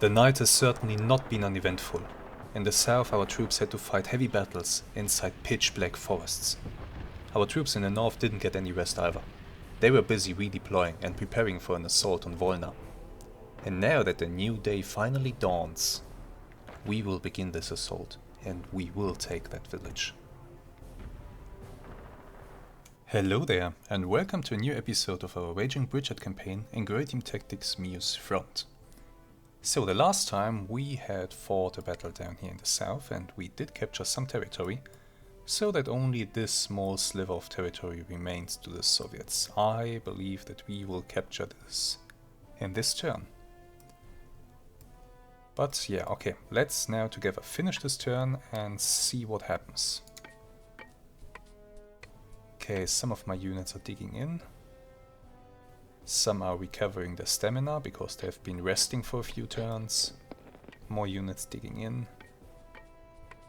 The night has certainly not been uneventful. In the south, our troops had to fight heavy battles inside pitch-black forests. Our troops in the north didn't get any rest either. They were busy redeploying and preparing for an assault on Volna. And now that the new day finally dawns, we will begin this assault, and we will take that village. Hello there, and welcome to a new episode of our Raging Bridgehead campaign in Graviteam Tactics Mius-Front. So the last time we had fought a battle down here in the south, and we did capture some territory, so that only this small sliver of territory remains to the Soviets. I believe that we will capture this in this turn. But yeah, okay, let's now together finish this turn and see what happens. Okay, some of my units are digging in. Some are recovering their stamina because they have been resting for a few turns. More units digging in.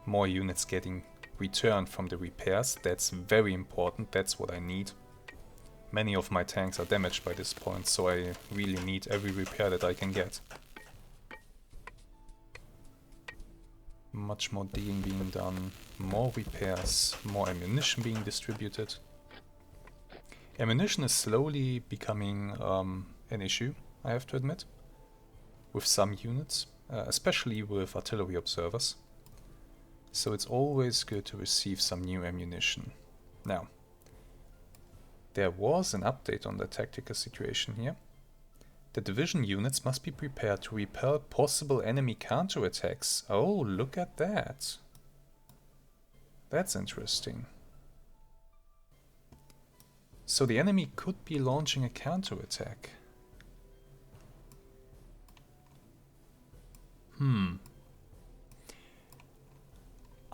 More units getting returned from the repairs. That's very important, that's what I need. Many of my tanks are damaged by this point, so I really need every repair that I can get. Much more digging being done, more repairs, more ammunition being distributed. Ammunition is slowly becoming an issue, I have to admit, with some units, especially with artillery observers. So it's always good to receive some new ammunition. Now, there was an update on the tactical situation here. The division units must be prepared to repel possible enemy counterattacks. Oh, look at that. That's interesting. So the enemy could be launching a counterattack.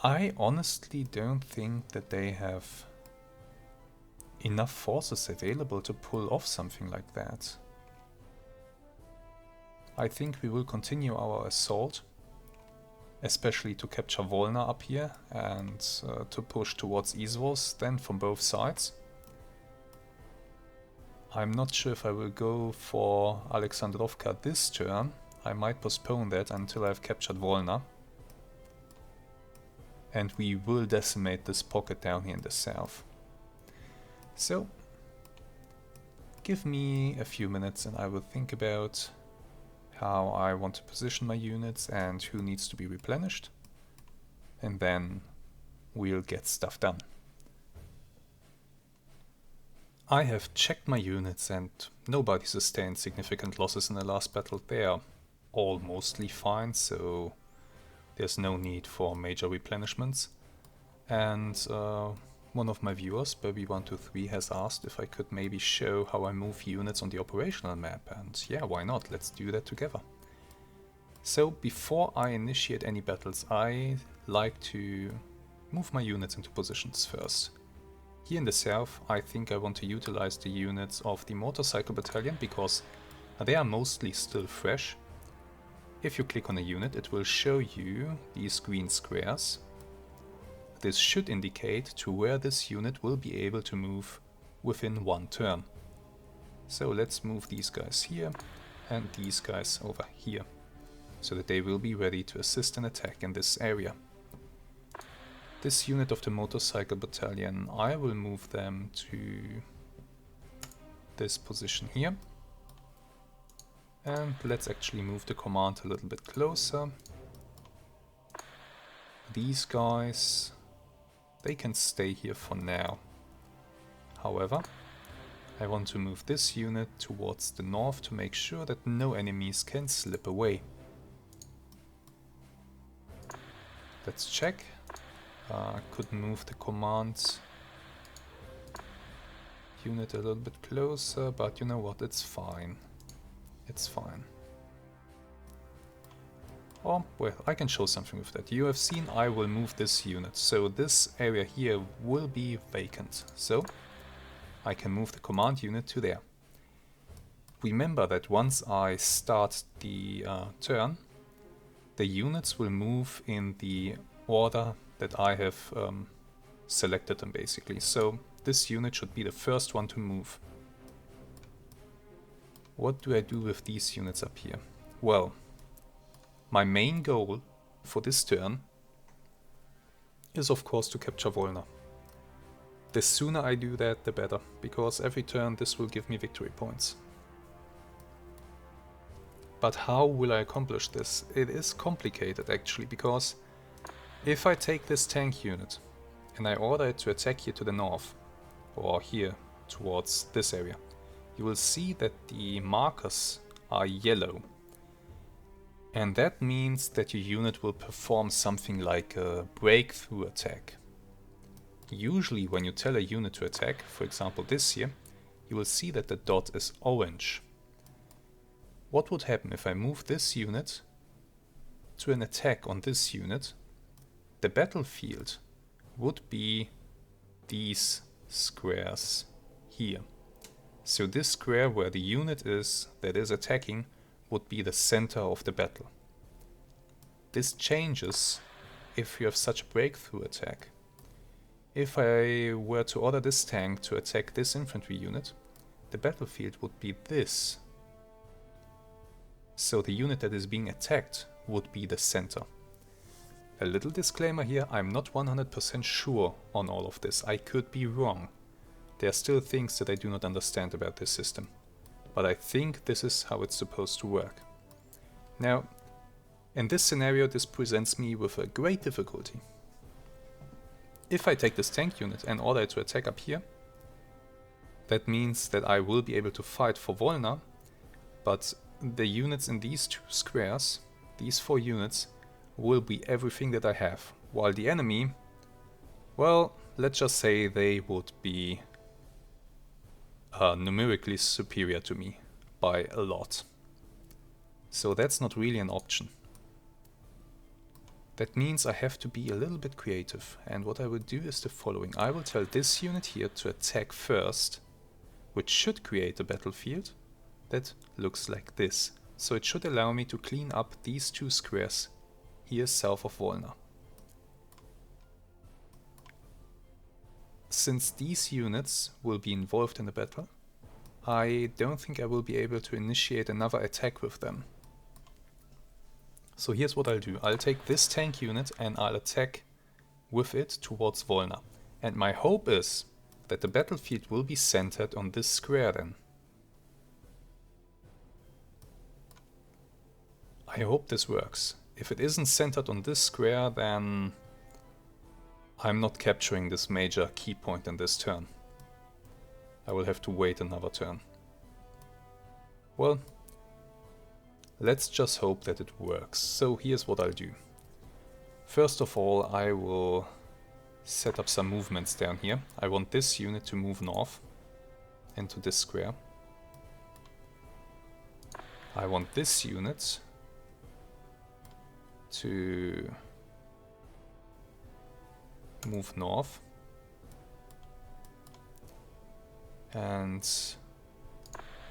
I honestly don't think that they have enough forces available to pull off something like that. I think we will continue our assault, especially to capture Volna up here and to push towards Izvos then from both sides. I'm not sure if I will go for Alexandrovka this turn. I might postpone that until I've captured Volna. And we will decimate this pocket down here in the south. So, give me a few minutes and I will think about how I want to position my units and who needs to be replenished. And then we'll get stuff done. I have checked my units and nobody sustained significant losses in the last battle. They are all mostly fine, so there's no need for major replenishments. And one of my viewers, Baby123, has asked if I could maybe show how I move units on the operational map, and yeah, why not? Let's do that together. So before I initiate any battles, I like to move my units into positions first. Here in the south, I think I want to utilize the units of the motorcycle battalion because they are mostly still fresh. If you click on a unit, it will show you these green squares. This should indicate to where this unit will be able to move within one turn. So let's move these guys here and these guys over here, so that they will be ready to assist an attack in this area. This unit of the motorcycle battalion, I will move them to this position here. And let's actually move the command a little bit closer. These guys, they can stay here for now. However, I want to move this unit towards the north to make sure that no enemies can slip away. Let's check. I could move the command unit a little bit closer, but you know what, it's fine. It's fine. Oh, well, I can show something with that. You have seen I will move this unit, so this area here will be vacant. So, I can move the command unit to there. Remember that once I start the turn, the units will move in the order that I have selected them basically. So this unit should be the first one to move. What do I do with these units up here? Well, My main goal for this turn is of course to capture Volna. The sooner I do that, the better, because every turn this will give me victory points. But how will I accomplish this? It is complicated actually, because if I take this tank unit and I order it to attack here to the north, or here towards this area, you will see that the markers are yellow. And that means that your unit will perform something like a breakthrough attack. Usually when you tell a unit to attack, for example this here, you will see that the dot is orange. What would happen if I move this unit to an attack on this unit? The battlefield would be these squares here. So this square where the unit is that is attacking would be the center of the battle. This changes if you have such a breakthrough attack. If I were to order this tank to attack this infantry unit, the battlefield would be this. So the unit that is being attacked would be the center. A little disclaimer here, I'm not 100% sure on all of this. I could be wrong. There are still things that I do not understand about this system. But I think this is how it's supposed to work. Now, in this scenario, this presents me with a great difficulty. If I take this tank unit and order it to attack up here, that means that I will be able to fight for Volna, but the units in these two squares, these 4 units, will be everything that I have, while the enemy, well, let's just say they would be numerically superior to me by a lot. So that's not really an option. That means I have to be a little bit creative, and what I will do is the following. I will tell this unit here to attack first, which should create a battlefield that looks like this. So it should allow me to clean up these 2 squares here south of Volna. Since these units will be involved in the battle, I don't think I will be able to initiate another attack with them. So here's what I'll do. I'll take this tank unit and I'll attack with it towards Volna. And my hope is that the battlefield will be centered on this square then. I hope this works. If it isn't centered on this square, then I'm not capturing this major key point in this turn. I will have to wait another turn. Well, let's just hope that it works. So here's what I'll do. First of all, I will set up some movements down here. I want this unit to move north into this square. I want this unit to move north, and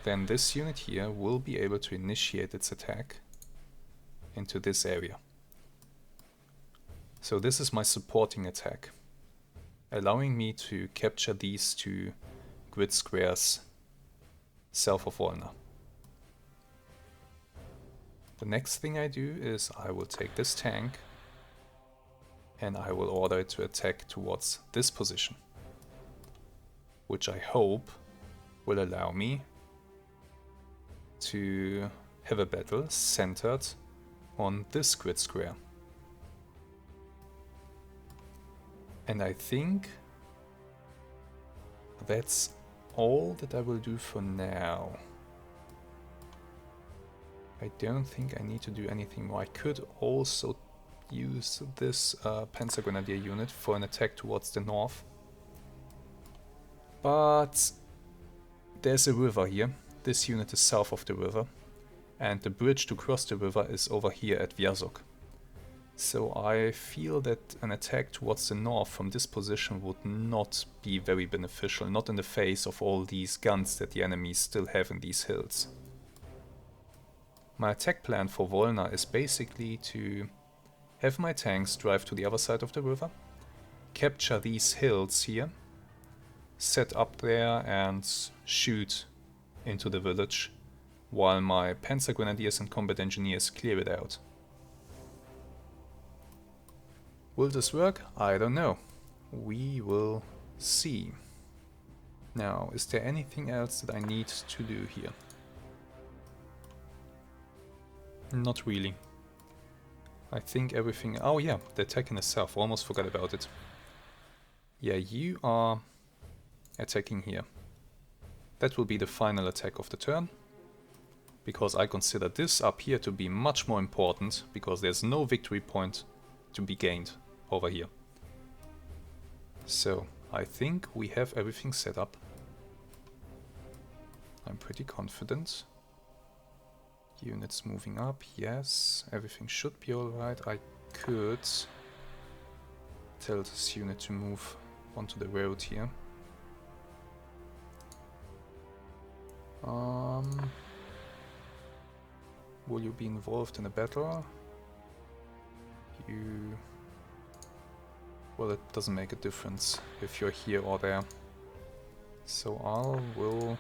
then this unit here will be able to initiate its attack into this area. So this is my supporting attack, allowing me to capture these 2 grid squares south of Volna. The next thing I do is I will take this tank and I will order it to attack towards this position, which I hope will allow me to have a battle centered on this grid square. And I think that's all that I will do for now. I don't think I need to do anything more. I could also use this Panzer Grenadier unit for an attack towards the north. But there's a river here. This unit is south of the river. And the bridge to cross the river is over here at Vyazok. So I feel that an attack towards the north from this position would not be very beneficial, not in the face of all these guns that the enemies still have in these hills. My attack plan for Volna is basically to have my tanks drive to the other side of the river, capture these hills here, set up there and shoot into the village, while my Panzer Grenadiers and Combat Engineers clear it out. Will this work? I don't know. We will see. Now, is there anything else that I need to do here? Not really. I think everything... Oh yeah, the attack in itself. Almost forgot about it. Yeah, you are attacking here. That will be the final attack of the turn. Because I consider this up here to be much more important. Because there's no victory point to be gained over here. So, I think we have everything set up. I'm pretty confident. Units moving up, yes, everything should be alright. I could tell this unit to move onto the road here. Will you be involved in a battle? Well, it doesn't make a difference if you're here or there. So I will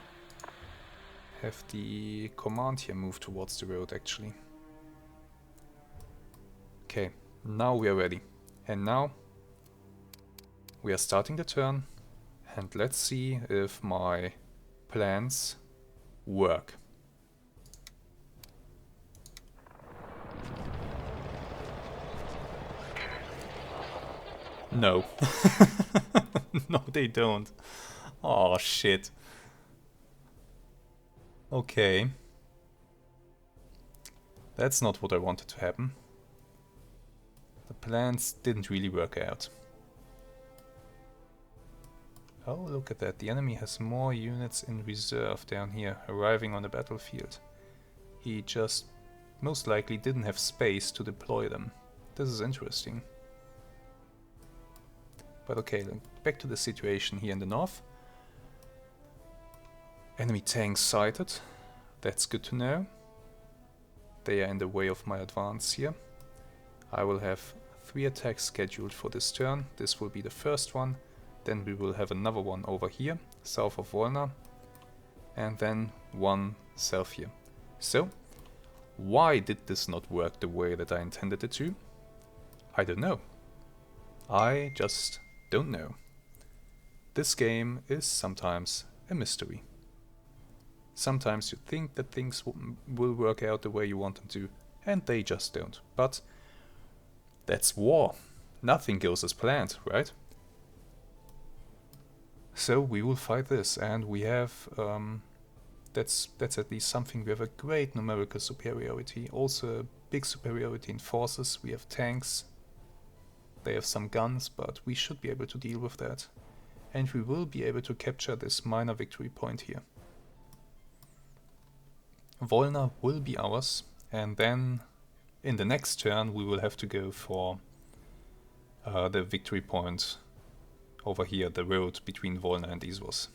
have the command here move towards the road, actually. Okay, now we are ready. And now we are starting the turn. And let's see if my plans work. No. No, they don't. Oh, shit. Okay. That's not what I wanted to happen. The plans didn't really work out. Oh, look at that. The enemy has more units in reserve down here, arriving on the battlefield. He just most likely didn't have space to deploy them. This is interesting. But okay, back to the situation here in the north. Enemy tanks sighted. That's good to know. They are in the way of my advance here. I will have 3 attacks scheduled for this turn. This will be the first one. Then we will have another one over here, south of Volna. And then one south here. So, why did this not work the way that I intended it to? I don't know. I just don't know. This game is sometimes a mystery. Sometimes you think that things will work out the way you want them to, and they just don't. But that's war. Nothing goes as planned, right? So we will fight this, and we have... that's at least something. We have a great numerical superiority, also a big superiority in forces. We have tanks. They have some guns, but we should be able to deal with that. And we will be able to capture this minor victory point here. Volna will be ours, and then in the next turn we will have to go for the victory point over here, the road between Volna and Izvos.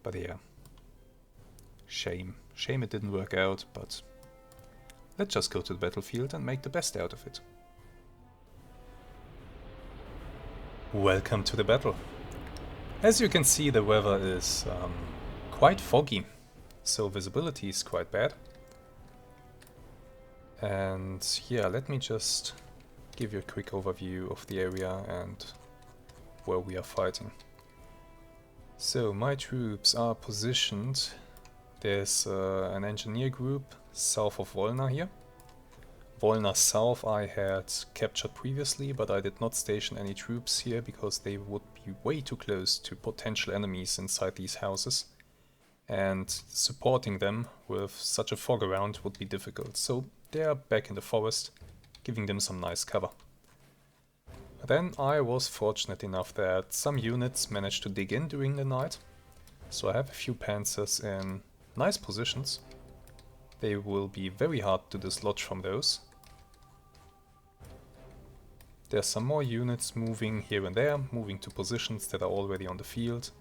But yeah, shame it didn't work out, but let's just go to the battlefield and make the best out of it. Welcome to the battle. As you can see, the weather is quite foggy. So visibility is quite bad. And yeah, let me just give you a quick overview of the area and where we are fighting. So my troops are positioned. There's an engineer group south of Volna here. Volna south I had captured previously, but I did not station any troops here because they would be way too close to potential enemies inside these houses. And supporting them with such a fog around would be difficult, so they are back in the forest, giving them some nice cover. Then I was fortunate enough that some units managed to dig in during the night, so I have a few panzers in nice positions. They will be very hard to dislodge from those. There's some more units moving here and there, moving to positions that are already on the field.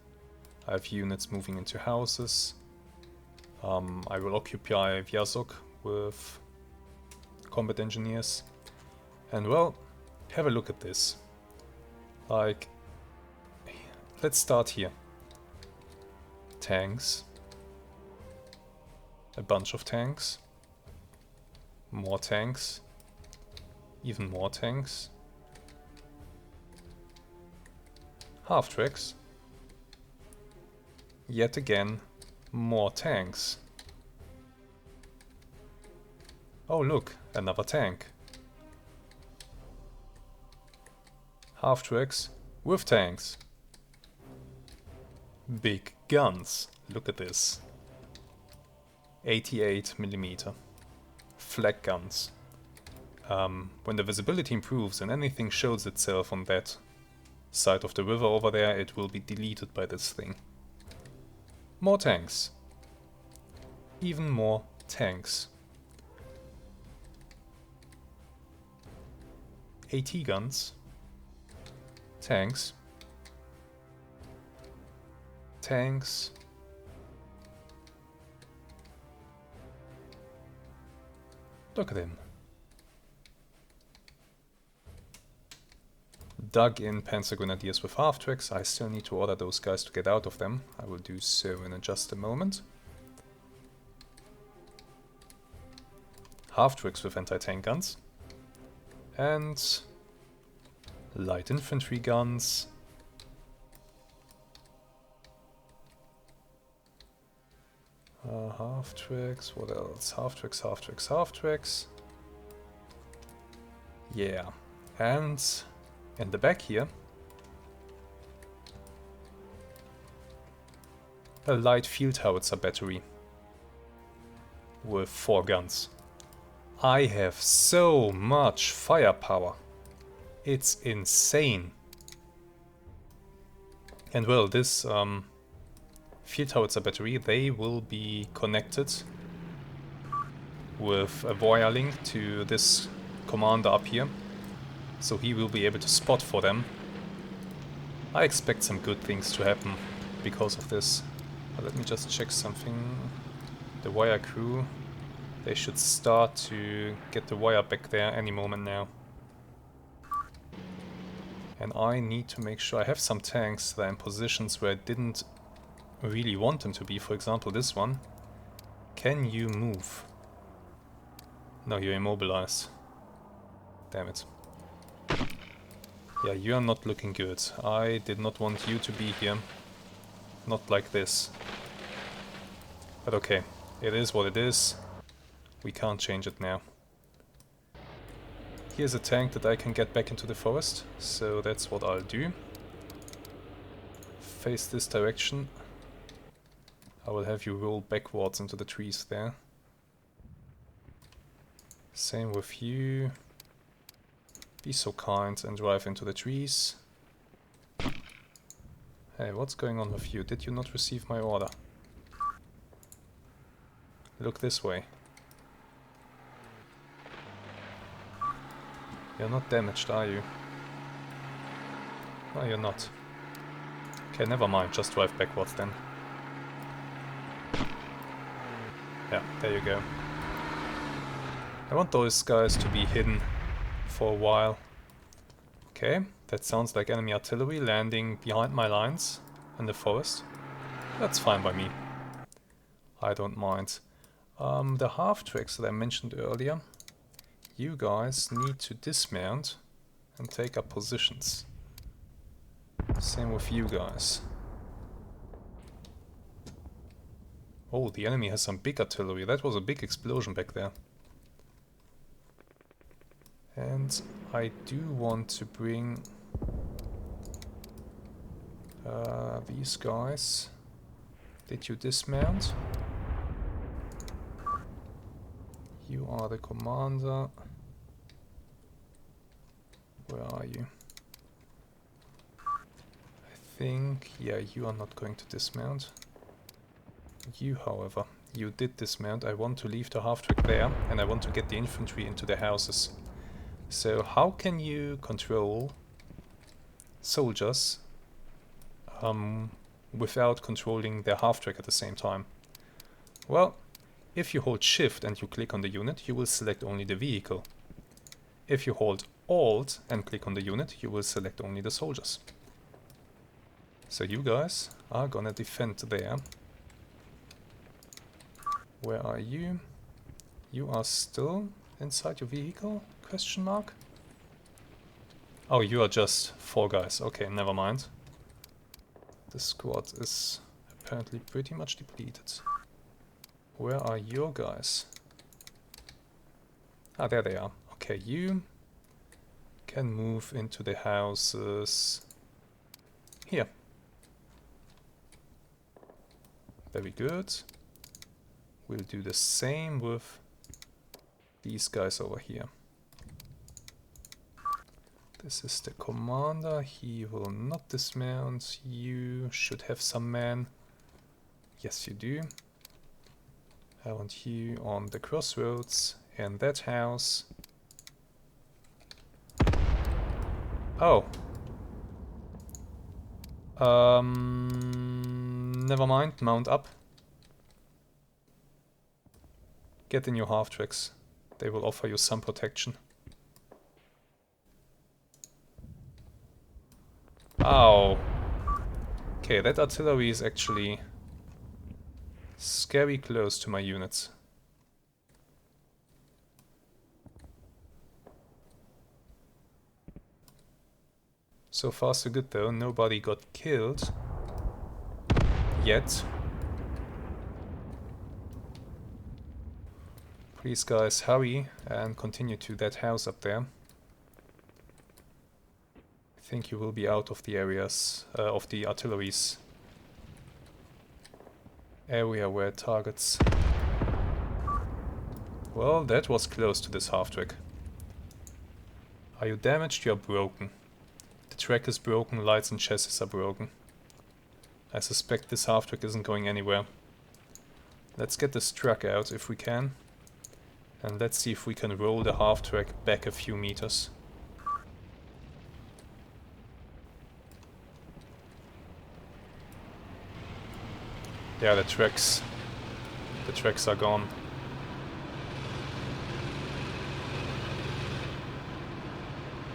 I have units moving into houses. I will occupy Vyazok with combat engineers. And well, have a look at this. Like, let's start here. Tanks. A bunch of tanks. More tanks. Even more tanks. Half-tracks. Yet again, more tanks. Oh look, another tank. Half-tracks with tanks. Big guns. Look at this. 88mm. Flak guns. When the visibility improves and anything shows itself on that side of the river over there, it will be deleted by this thing. More tanks. Even more tanks. AT guns. Tanks. Tanks. Look at him. Dug in Panzer Grenadiers with half-tracks. I still need to order those guys to get out of them. I will do so in just a moment. Half-tracks with anti-tank guns. And light infantry guns. Half-tracks, what else? Half-tracks, half-tracks, half-tracks. Yeah, and in the back here, a light field howitzer battery with 4 guns. I have so much firepower. It's insane. And well, this field howitzer battery, they will be connected with a wire link to this commander up here, so he will be able to spot for them. I expect some good things to happen because of this. But let me just check something. The wire crew, they should start to get the wire back there any moment now. And I need to make sure I have some tanks that are in positions where I didn't really want them to be. For example, this one. Can you move? No, you're immobilized. Damn it. Yeah, you are not looking good. I did not want you to be here. Not like this. But okay, it is what it is. We can't change it now. Here's a tank that I can get back into the forest, so that's what I'll do. Face this direction. I will have you roll backwards into the trees there. Same with you. Be so kind and drive into the trees. Hey, what's going on with you? Did you not receive my order? Look this way. You're not damaged, are you? No, you're not. Okay, never mind, just drive backwards then. Yeah, there you go. I want those guys to be hidden for a while. Okay, that sounds like enemy artillery landing behind my lines in the forest. That's fine by me. I don't mind. The half-tracks that I mentioned earlier, you guys need to dismount and take up positions. Same with you guys. Oh, the enemy has some big artillery. That was a big explosion back there. And I do want to bring these guys. Did you dismount? You are the commander. Where are you? I think, yeah, you are not going to dismount. You, however, you did dismount. I want to leave the half-track there, and I want to get the infantry into their houses. So how can you control soldiers without controlling their half-track at the same time? Well, if you hold Shift and you click on the unit, you will select only the vehicle. If you hold Alt and click on the unit, you will select only the soldiers. So you guys are gonna defend there. Where are you? You are still inside your vehicle? Question mark? Oh, you are just 4 guys. Okay, never mind. The squad is apparently pretty much depleted. Where are your guys? Ah, there they are. Okay, you can move into the houses here. Very good. We'll do the same with these guys over here. This is the commander. He will not dismount. You should have some men. Yes, you do. I want you on the crossroads in that house. Oh. Never mind. Mount up. Get in your half-tracks. They will offer you some protection. Ow. Okay, that artillery is actually scary close to my units. So far so good though, nobody got killed yet. Please guys, hurry and continue to that house up there. I think you will be out of the areas of the artillery's area where it targets. Well, that was close to this half-track. Are you damaged? You are broken. The track is broken, lights and chassis are broken. I suspect this half-track isn't going anywhere. Let's get this truck out if we can. And let's see if we can roll the half-track back a few meters. Yeah, the tracks are gone.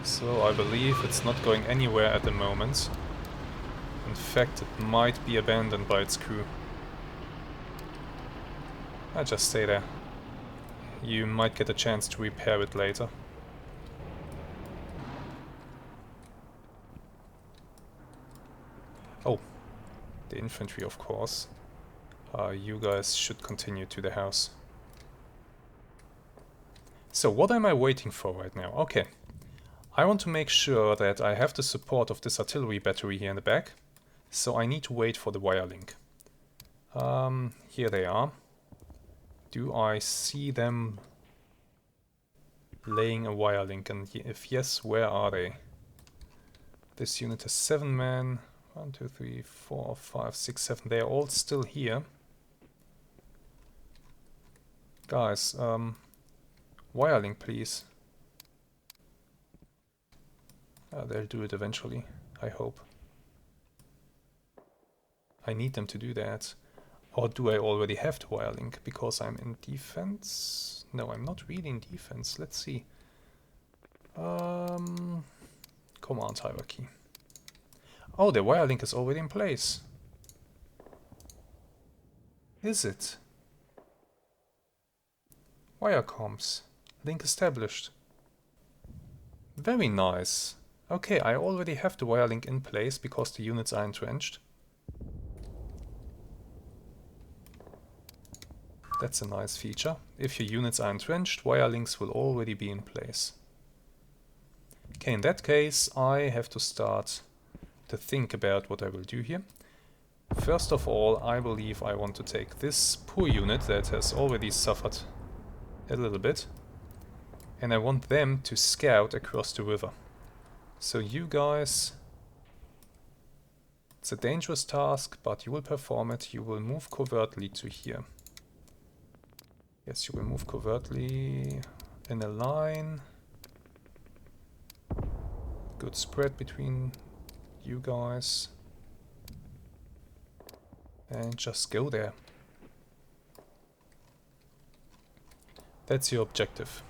So I believe it's not going anywhere at the moment. In fact, it might be abandoned by its crew. I'll just stay there. You might get a chance to repair it later. Oh, the infantry, of course. You guys should continue to the house. So what am I waiting for right now? Okay. I want to make sure that I have the support of this artillery battery here in the back. So I need to wait for the wire link. Here they are. Do I see them laying a wire link? And if yes, where are they? This unit has 7 men. 1, 2, 3, 4, 5, 6, 7. They're all still here. Guys, wire link, please. They'll do it eventually, I hope. I need them to do that. Or do I already have the wire link because I'm in defense? No, I'm not really in defense. Let's see. Command hierarchy. Oh, the wire link is already in place. Is it? Wire comms. Link established. Very nice. Okay, I already have the wire link in place because the units are entrenched. That's a nice feature. If your units are entrenched, wire links will already be in place. Okay, in that case, I have to start to think about what I will do here. First of all, I believe I want to take this poor unit that has already suffered a little bit, and I want them to scout across the river. So you guys, it's a dangerous task, but you will perform it. You will move covertly to here. Yes, you will move covertly in a line. Good spread between you guys. And just go there. That's your objective.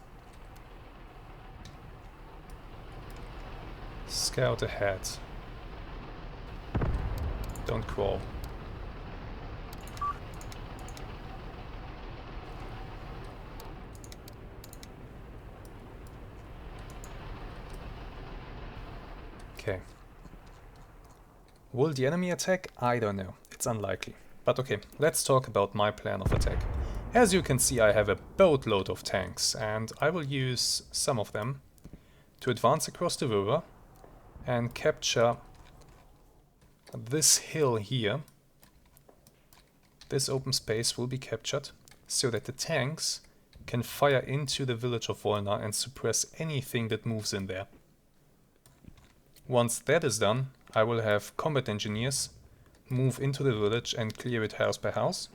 Scout ahead. Don't crawl. Okay. Will the enemy attack? I don't know. It's unlikely. But okay, let's talk about my plan of attack. As you can see, I have a boatload of tanks, and I will use some of them to advance across the river and capture this hill here. This open space will be captured so that the tanks can fire into the village of Volna and suppress anything that moves in there. Once that is done, I will have combat engineers move into the village and clear it house by house.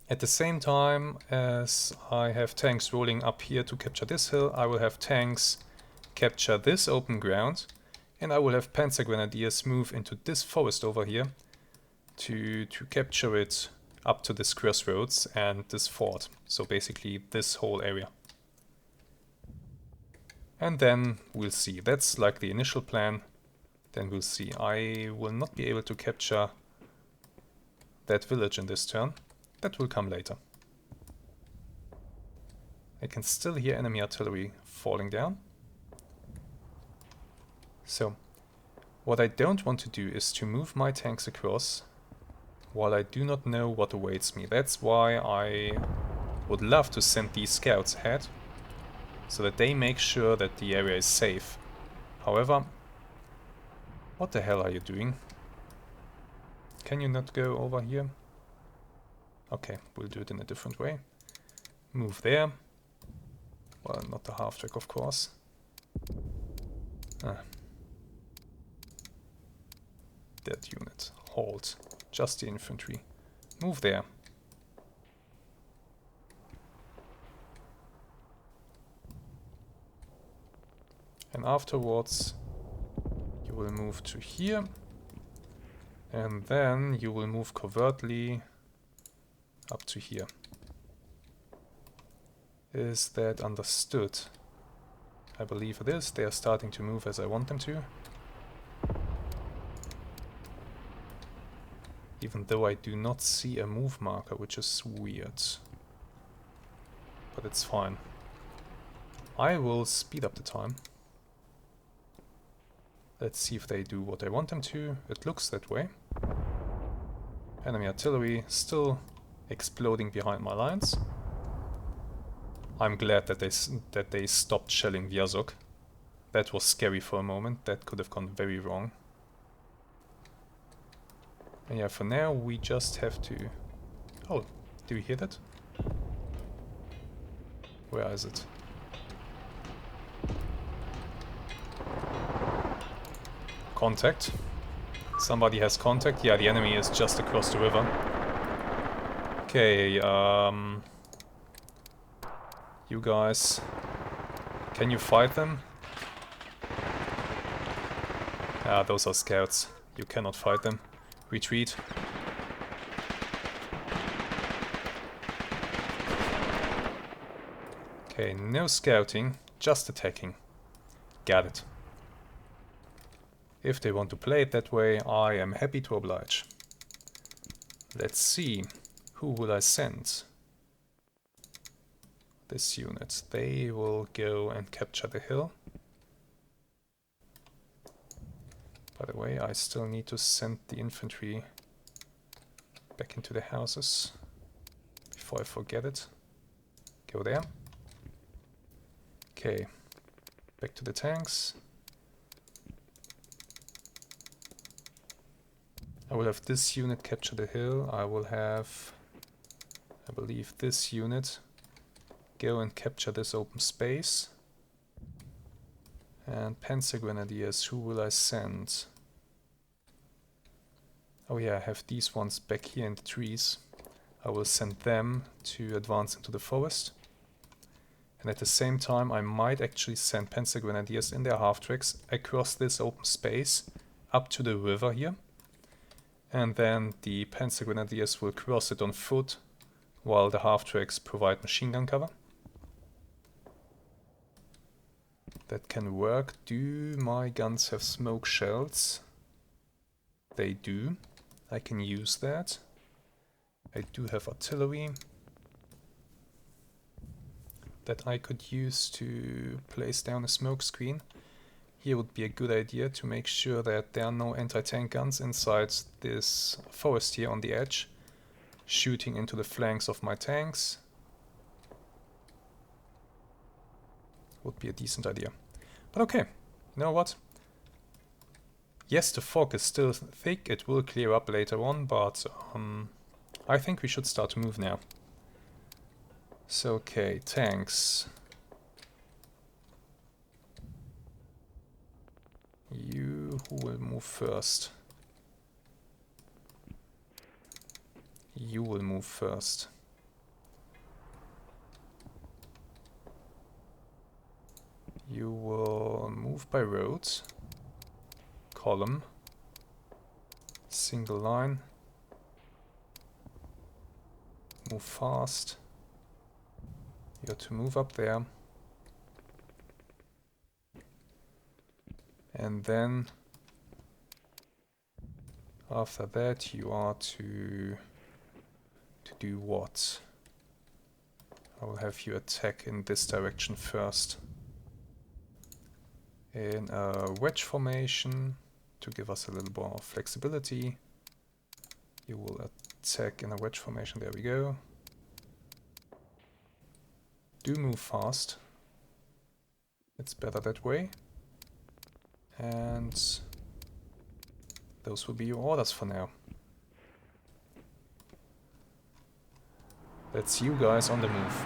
At the same time as I have tanks rolling up here to capture this hill, I will have tanks capture this open ground, and I will have panzer grenadiers move into this forest over here to capture it up to this crossroads and this fort. So basically this whole area. And then we'll see. That's like the initial plan. Then we'll see. I will not be able to capture that village in this turn. That will come later. I can still hear enemy artillery falling down. So, what I don't want to do is to move my tanks across while I do not know what awaits me. That's why I would love to send these scouts ahead, so that they make sure that the area is safe. However, what the hell are you doing? Can you not go over here? Okay, we'll do it in a different way. Move there. Well, not the half-track, of course. That unit. Halt. Just the infantry. Move there. And afterwards, you will move to here. And then you will move covertly up to here. Is that understood? I believe it is. They are starting to move as I want them to. Even though I do not see a move marker, which is weird. But it's fine. I will speed up the time. Let's see if they do what I want them to. It looks that way. Enemy artillery still exploding behind my lines. I'm glad that they stopped shelling Vyazov. That was scary for a moment. That could have gone very wrong. And yeah, for now we just have to... Oh, do you hear that? Where is it? Contact. Somebody has contact. Yeah, the enemy is just across the river. Okay, you guys, can you fight them? Ah, those are scouts. You cannot fight them. Retreat. Okay, no scouting, just attacking. Got it. If they want to play it that way, I am happy to oblige. Let's see. Who will I send? This unit. They will go and capture the hill. By the way, I still need to send the infantry back into the houses before I forget it. Go there. Okay, back to the tanks. I will have this unit capture the hill. I will have, I believe, this unit go and capture this open space. And Panzer Grenadiers, who will I send? Oh yeah, I have these ones back here in the trees. I will send them to advance into the forest. And at the same time I might actually send Panzer Grenadiers in their half-tracks across this open space up to the river here. And then the Panzer Grenadiers will cross it on foot while the half-tracks provide machine gun cover. That can work. Do my guns have smoke shells? They do. I can use that. I do have artillery that I could use to place down a smoke screen. here would be a good idea to make sure that there are no anti-tank guns inside this forest here on the edge, shooting into the flanks of my tanks. Would be a decent idea. But okay, you know what? Yes, the fog is still thick, it will clear up later on, but I think we should start to move now. So okay, tanks. You, who will move first? You will move first. You will move by road, column, single line, move fast. You got to move up there. And then after that you are to do what? I will have you attack in this direction first. In a wedge formation to give us a little more flexibility. You will attack in a wedge formation, there we go. Do move fast. It's better that way. And those will be your orders for now. That's you guys on the move.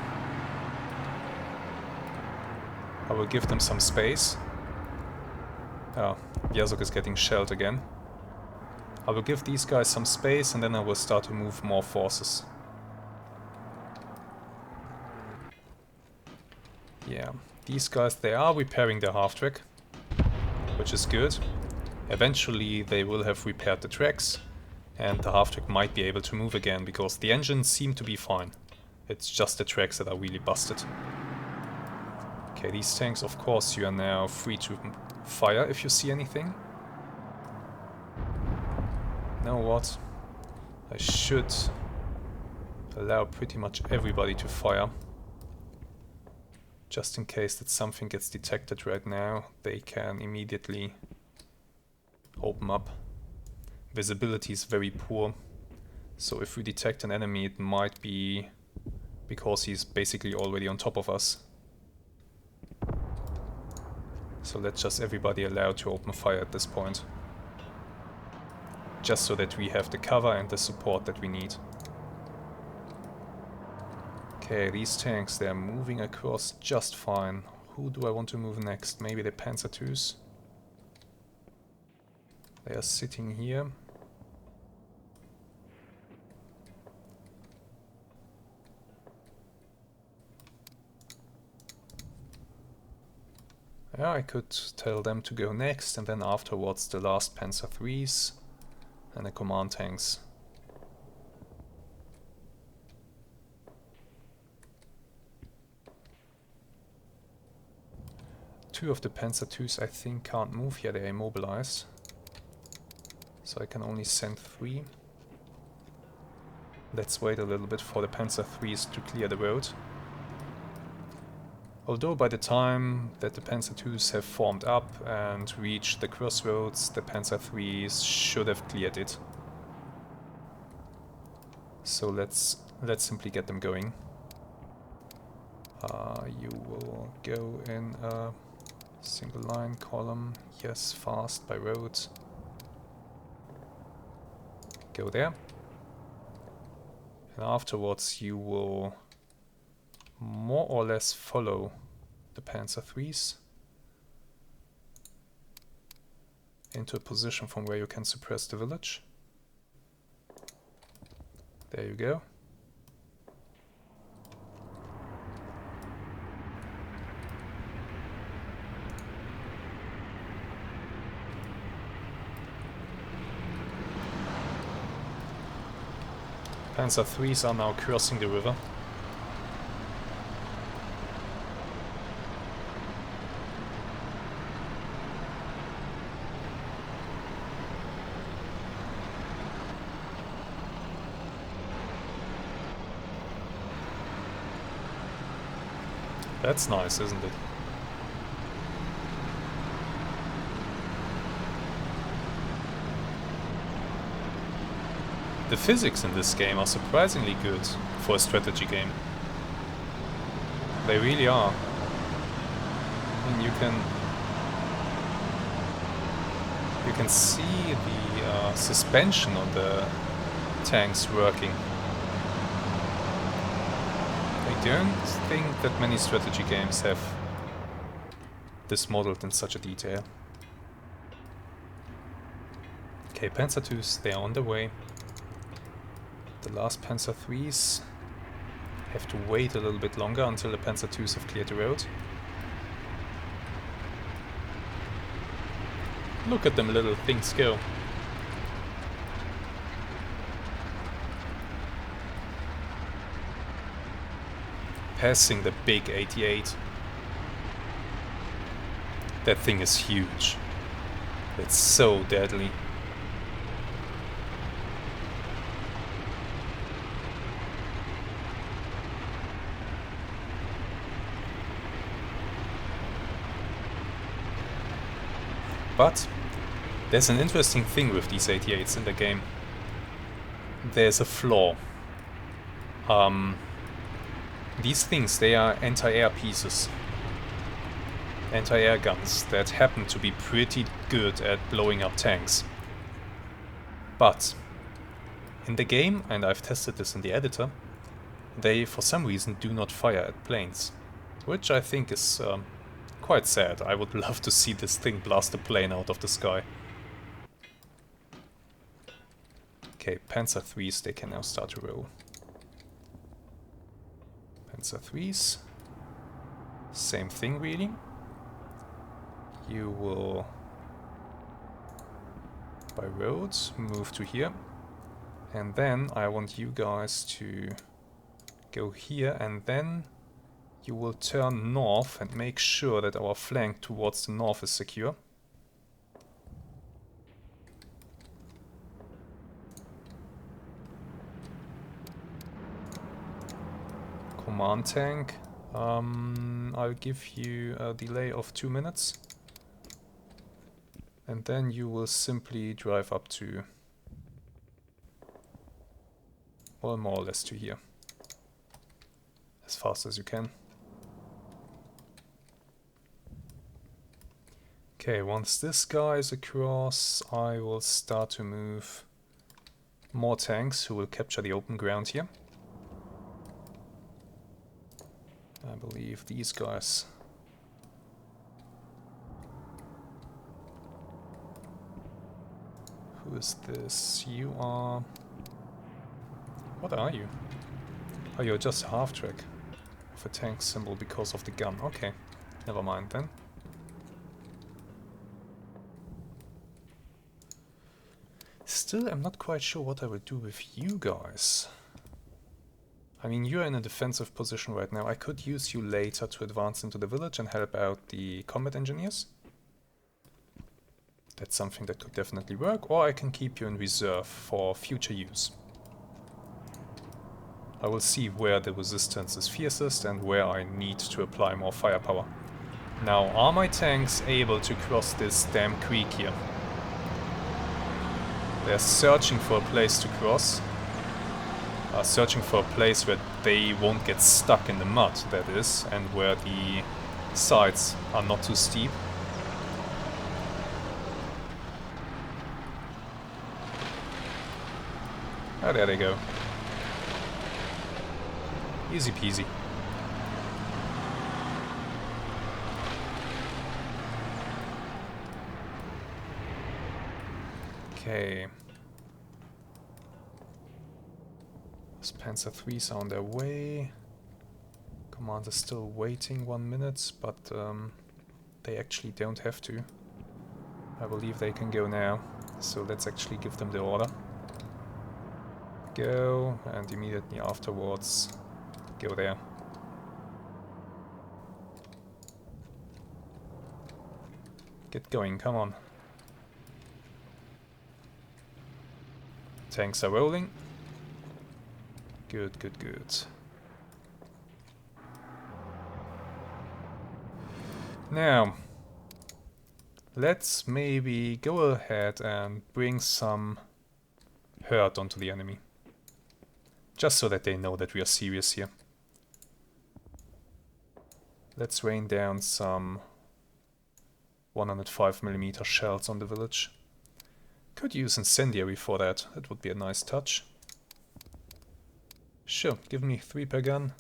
I will give them some space. Oh, Yazuk is getting shelled again. I will give these guys some space and then I will start to move more forces. Yeah, these guys, they are repairing their half-track, which is good. Eventually they will have repaired the tracks and the half-track might be able to move again because the engines seem to be fine. It's just the tracks that are really busted. Okay, these tanks, of course, you are now free to fire if you see anything. Now what? I should allow pretty much everybody to fire. Just in case that something gets detected right now, they can immediately open up. Visibility is very poor, so if we detect an enemy it might be because he's basically already on top of us. So let's just everybody allowed to open fire at this point. Just so that we have the cover and the support that we need. Okay, these tanks, they're moving across just fine. Who do I want to move next? Maybe the Panzer IIs? They are sitting here. Yeah, I could tell them to go next and then afterwards the last Panzer IIIs and the command tanks. Two of the Panzer IIs I think can't move here, they're immobilized. So I can only send 3. Let's wait a little bit for the Panzer IIIs to clear the road. Although by the time that the Panzer IIs have formed up and reached the crossroads, the Panzer IIIs should have cleared it. So let's simply get them going. You will go in a single line column, yes, fast by road. Go there. And afterwards you will more or less follow the Panzer IIIs into a position from where you can suppress the village. There you go. Panzer IIIs are now crossing the river. That's nice, isn't it? The physics in this game are surprisingly good for a strategy game. They really are. I mean, you can see the suspension on the tanks working. I don't think that many strategy games have this modeled in such a detail. Okay, Panzer IIs, they are on their way. The last Panzer IIIs have to wait a little bit longer until the Panzer IIs have cleared the road. Look at them little things go. Passing the big 88. That thing is huge. It's so deadly. But there's an interesting thing with these 88s in the game. There's a flaw. These things, they are anti-air pieces. Anti-air guns that happen to be pretty good at blowing up tanks. But in the game, and I've tested this in the editor, they for some reason do not fire at planes. Which I think is quite sad. I would love to see this thing blast a plane out of the sky. Okay, Panzer IIIs, they can now start to roll. Panzer IIIs, same thing really. You will, by roads, move to here. And then I want you guys to go here, and then you will turn north and make sure that our flank towards the north is secure. Command tank, I'll give you a delay of 2 minutes. And then you will simply drive up to, well, more or less to here. As fast as you can. Okay, once this guy is across, I will start to move more tanks who will capture the open ground here. I believe these guys. Who is this? You are... What are you? Oh, you're just a half-track of a tank symbol because of the gun. Okay, never mind then. Still, I'm not quite sure what I will do with you guys. I mean, you're in a defensive position right now. I could use you later to advance into the village and help out the combat engineers. That's something that could definitely work, or I can keep you in reserve for future use. I will see where the resistance is fiercest and where I need to apply more firepower. Now, are my tanks able to cross this damn creek here? They're searching for a place to cross. Searching for a place where they won't get stuck in the mud, that is, and where the sides are not too steep. Ah, there they go. Easy peasy. Okay. Those Panzer IIIs are on their way. Command is still waiting 1 minute, but they actually don't have to. I believe they can go now. So let's actually give them the order. Go, and immediately afterwards, go there. Get going, come on. Tanks are rolling. Good, good, good. Now, let's maybe go ahead and bring some herd onto the enemy. Just so that they know that we are serious here. Let's rain down some 105mm shells on the village. Could use incendiary for that. That would be a nice touch. Sure, give me 3 per gun.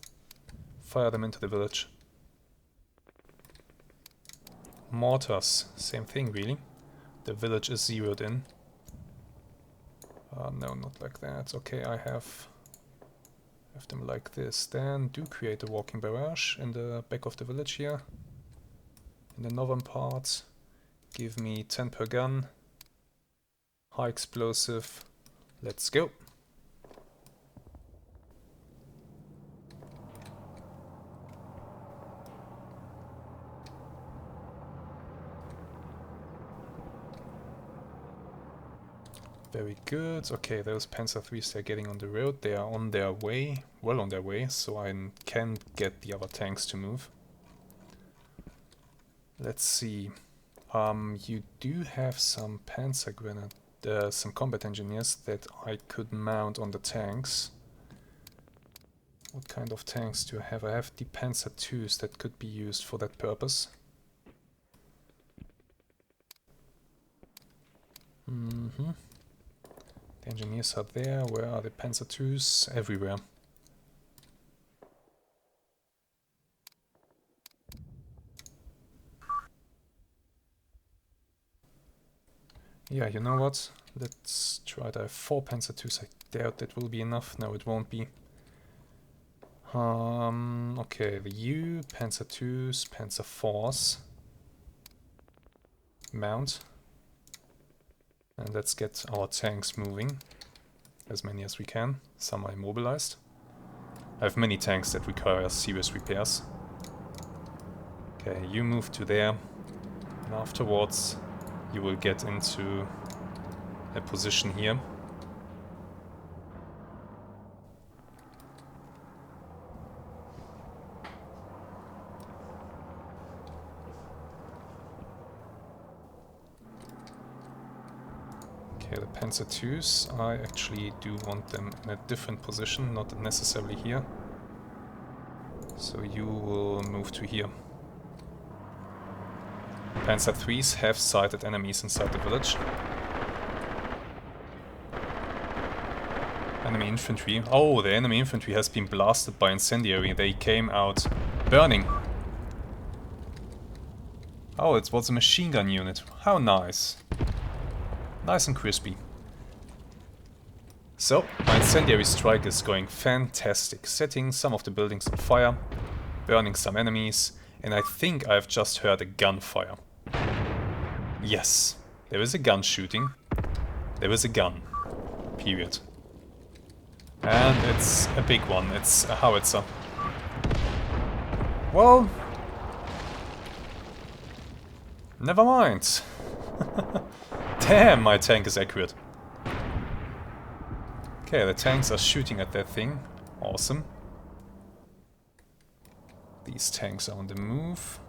Fire them into the village. Mortars, same thing really. The village is zeroed in. No, not like that. Okay, I have them like this. Then do create a walking barrage in the back of the village here. In the northern part. Give me 10 per gun. High explosive. Let's go. Very good. Okay, those Panzer IIIs, they're getting on the road. They are on their way, well on their way, so I can get the other tanks to move. Let's see. You do have some Panzer grenade, some combat engineers that I could mount on the tanks. What kind of tanks do I have? I have the Panzer IIs that could be used for that purpose. The engineers are there. Where are the Panzer IIs? Everywhere. Yeah, you know what? Let's try to have 4 Panzer IIs. I doubt that will be enough. No, it won't be. Okay, the U, Panzer IIs, Panzer IVs. Mount. And let's get our tanks moving. As many as we can. Some are immobilized. I have many tanks that require serious repairs. Okay, you move to there. And afterwards you will get into a position here. Okay, the Panzer IIs, I actually do want them in a different position, not necessarily here. So you will move to here. Panzer IIIs have sighted enemies inside the village. Enemy infantry. Oh, the enemy infantry has been blasted by incendiary. They came out burning. Oh, it was a machine gun unit. How nice. Nice and crispy. So, my incendiary strike is going fantastic. Setting some of the buildings on fire. Burning some enemies. And I think I've just heard a gunfire. Yes, there is a gun shooting. There is a gun. Period. And it's a big one. It's a howitzer. Well, never mind. Damn, my tank is accurate. Okay, the tanks are shooting at that thing. Awesome. These tanks are on the move.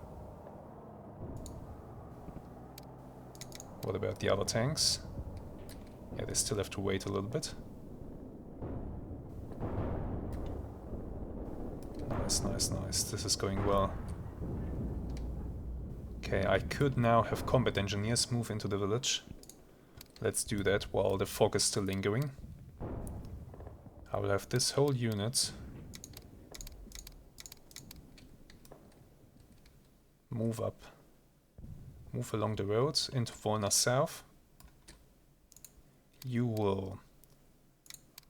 What about the other tanks? Yeah, they still have to wait a little bit. Nice, nice, nice. This is going well. Okay, I could now have combat engineers move into the village. Let's do that while the fog is still lingering. I will have this whole unit move up. Move along the road into Volna South. You will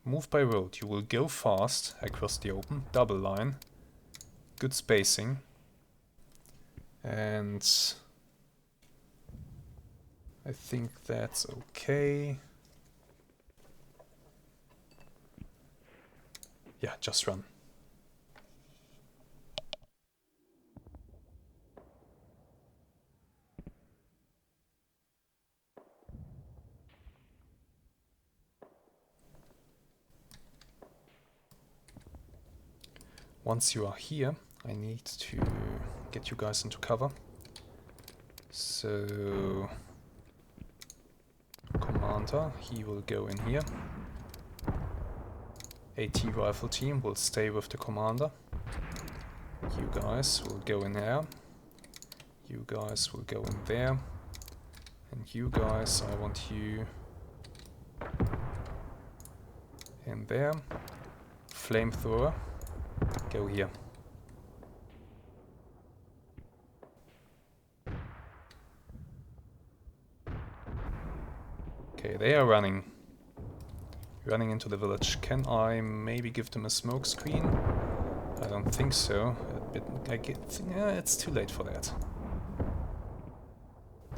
move by road. You will go fast across the open. Double line. Good spacing. And I think that's okay. Yeah, just run. Once you are here, I need to get you guys into cover. So, Commander, he will go in here. AT rifle team will stay with the commander. You guys will go in there. You guys will go in there. And you guys, I want you in there. Flamethrower, go here. Okay, they are running into the village. Can I maybe give them a smoke screen? I don't think so. Yeah, it's too late for that.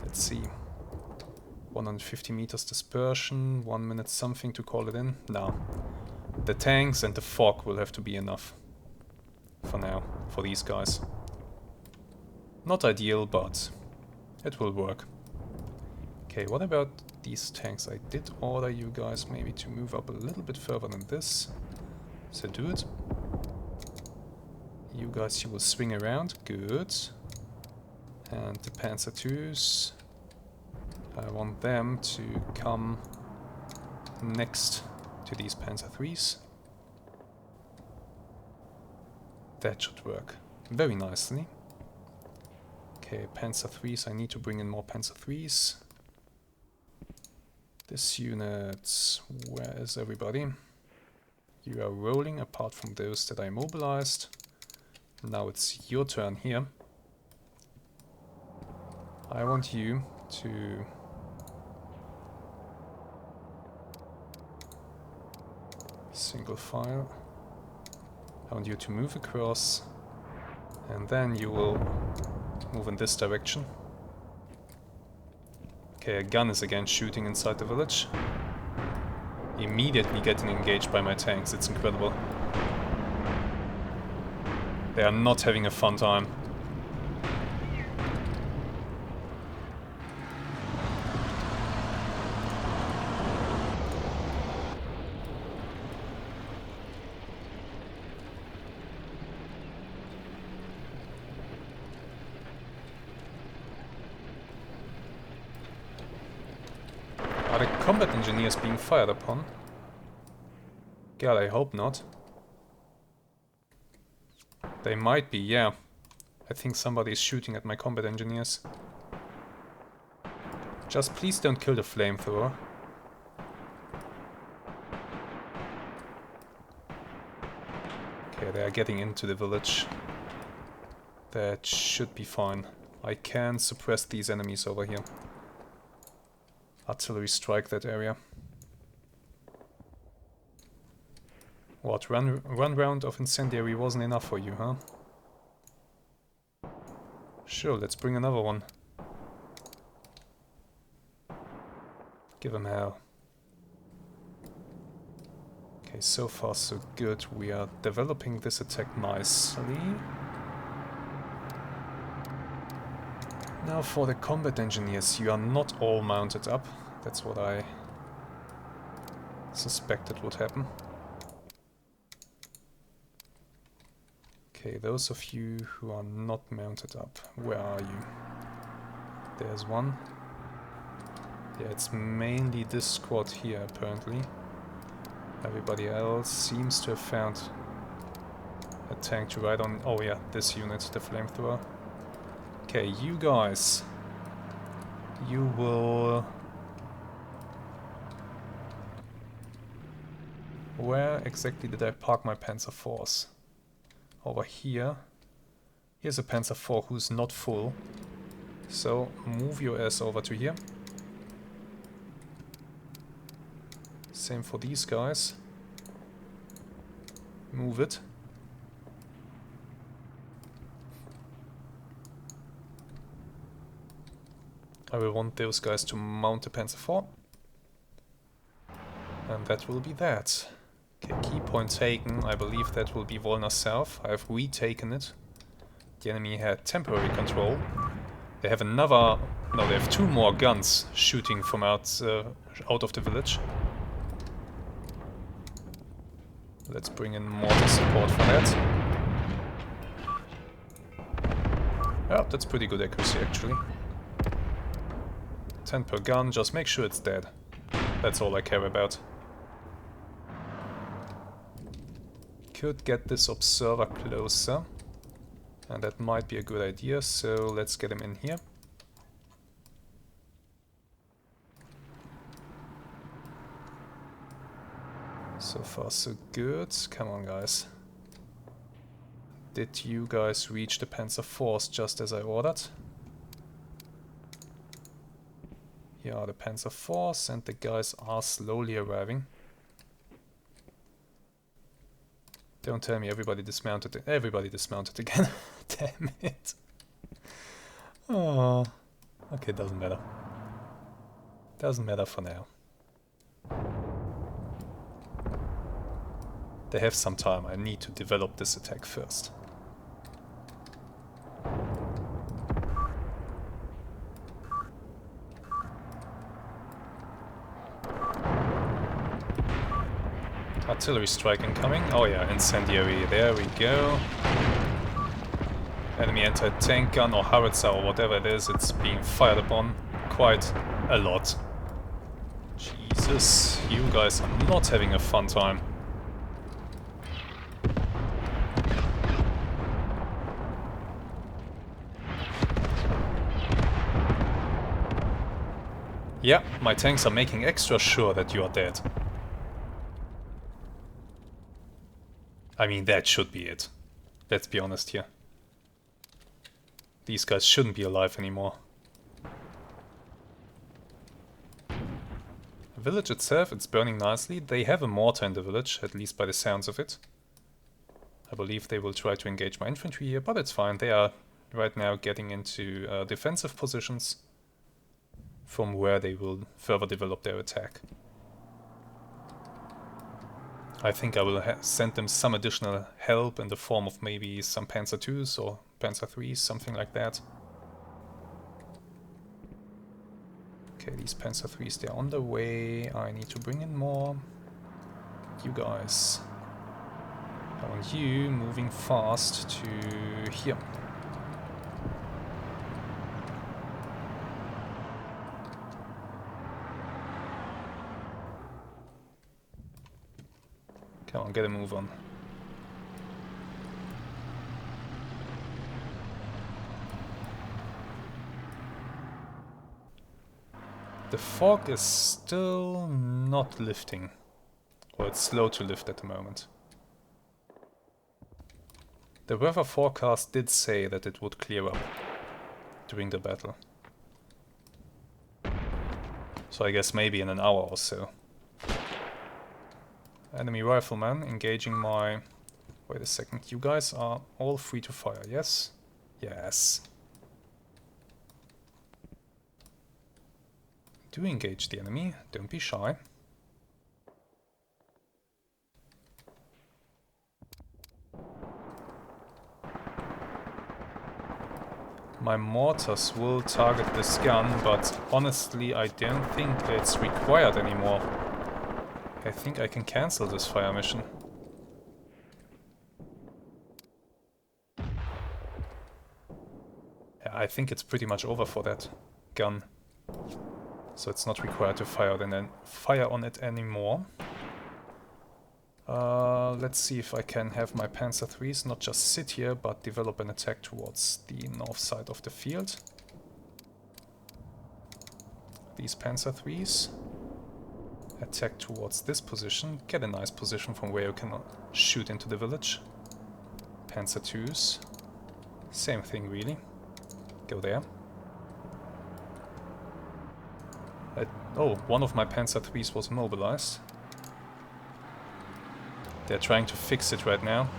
Let's see. 150 meters dispersion, 1 minute something to call it in. No. The tanks and the fog will have to be enough. For now, for these guys. Not ideal, but it will work. Okay, what about these tanks? I did order you guys maybe to move up a little bit further than this. So do it. You guys, you will swing around. Good. And the Panzer IIs, I want them to come next to these Panzer IIIs. That should work very nicely. Okay, Panzer IIIs, I need to bring in more Panzer IIIs. This unit, where is everybody? You are rolling apart from those that I mobilized. Now it's your turn here. I want you to single file. I want you to move across, and then you will move in this direction. Okay, a gun is again shooting inside the village. Immediately getting engaged by my tanks, it's incredible. They are not having a fun time. Are the combat engineers being fired upon? God, I hope not. They might be, yeah. I think somebody is shooting at my combat engineers. Just please don't kill the flamethrower. Okay, they are getting into the village. That should be fine. I can suppress these enemies over here. Artillery strike that area. What, one round of incendiary wasn't enough for you, huh? Sure, let's bring another one. Give him hell. Okay, so far so good. We are developing this attack nicely. Now for the combat engineers, you are not all mounted up. That's what I suspected would happen. Okay, those of you who are not mounted up, where are you? There's one. Yeah, it's mainly this squad here, apparently. Everybody else seems to have found a tank to ride on. Oh yeah, this unit, the flamethrower. Okay, you guys. You will... Where exactly did I park my Panzer IVs? Over here. Here's a Panzer IV who's not full. So, move your ass over to here. Same for these guys. Move it. I will want those guys to mount the Panzer IV. And that will be that. Okay, key point taken. I believe that will be Volna South. I have retaken it. The enemy had temporary control. They have another... No, they have two more guns shooting from out of the village. Let's bring in mortar support for that. Oh, that's pretty good accuracy actually. 10 per gun, just make sure it's dead. That's all I care about. could get this observer closer. And that might be a good idea, so let's get him in here. So far so good. Come on, guys. Did you guys reach the Panzer Force just as I ordered? Here are the Panzer Force and the guys are slowly arriving. Don't tell me everybody dismounted. Everybody dismounted again. Damn it. Oh. Okay, doesn't matter. Doesn't matter for now. They have some time. I need to develop this attack first. Artillery strike incoming. Oh yeah, incendiary. There we go. Enemy anti-tank gun or howitzer or whatever it is. It's being fired upon quite a lot. Jesus, you guys are not having a fun time. Yeah, my tanks are making extra sure that you are dead. I mean, that should be it. Let's be honest here. These guys shouldn't be alive anymore. The village itself, it's burning nicely. They have a mortar in the village, at least by the sounds of it. I believe they will try to engage my infantry here, but it's fine. They are right now getting into defensive positions from where they will further develop their attack. I think I will send them some additional help in the form of maybe some Panzer IIs or Panzer IIIs, something like that. Okay, these Panzer IIIs, they're on the way. I need to bring in more. You guys. I want you moving fast to here. Come on, get a move on. The fog is still not lifting. Or it's slow to lift at the moment. The weather forecast did say that it would clear up during the battle. So I guess maybe in an hour or so. Enemy rifleman engaging my... Wait a second, you guys are all free to fire, yes? Yes. Do engage the enemy, don't be shy. My mortars will target this gun, but honestly I don't think it's required anymore. I think I can cancel this fire mission. Yeah, I think it's pretty much over for that gun. So it's not required to fire on it anymore. Let's see if I can have my Panzer IIIs not just sit here, but develop an attack towards the north side of the field. These Panzer IIIs attack towards this position, get a nice position from where you can shoot into the village. Panzer IIs, same thing really, go there. Oh, one of my Panzer IIIs was mobilized. They're trying to fix it right now.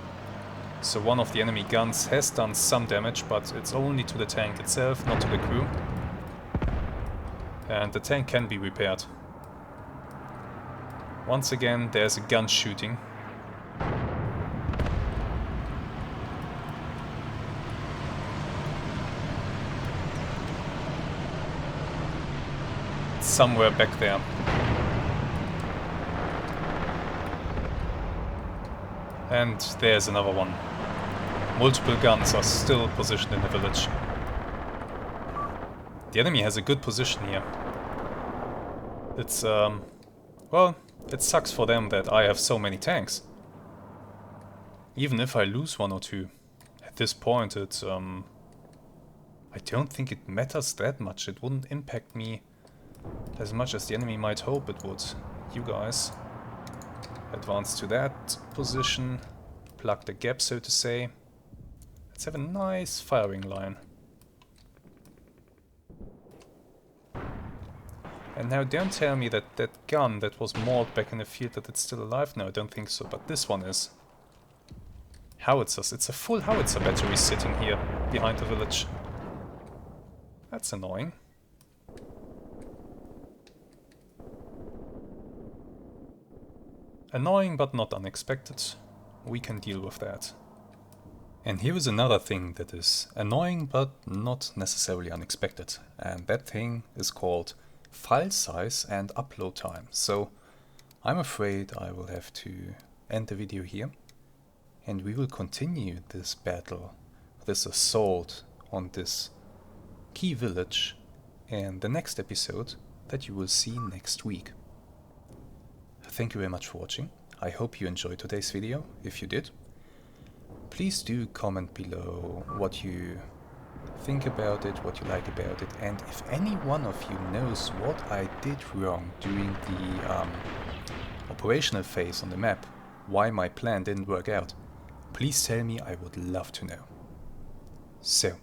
So one of the enemy guns has done some damage, but it's only to the tank itself, not to the crew. And the tank can be repaired. Once again, there's a gun shooting. It's somewhere back there. And there's another one. Multiple guns are still positioned in the village. The enemy has a good position here. It's, well, it sucks for them that I have so many tanks. Even if I lose 1 or 2, at this point it, I don't think it matters that much. It wouldn't impact me as much as the enemy might hope it would. You guys advance to that position, plug the gap, so to say. Let's have a nice firing line. And now don't tell me that that gun that was mauled back in the field, that it's still alive. No, I don't think so, but this one is. Howitzers. It's a full howitzer battery sitting here behind the village. That's annoying. Annoying but not unexpected. We can deal with that. And here is another thing that is annoying but not necessarily unexpected. And that thing is called file size and upload time. So I'm afraid I will have to end the video here. And we will continue this battle, this assault on this key village in the next episode that you will see next week. Thank you very much for watching. I hope you enjoyed today's video. If you did, please do comment below what you think about it, what you like about it, and if any one of you knows what I did wrong during the operational phase on the map, why my plan didn't work out, please tell me. I would love to know. So,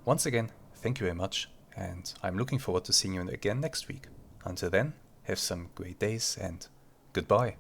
once again, thank you very much, and I'm looking forward to seeing you again next week. Until then, have some great days and goodbye.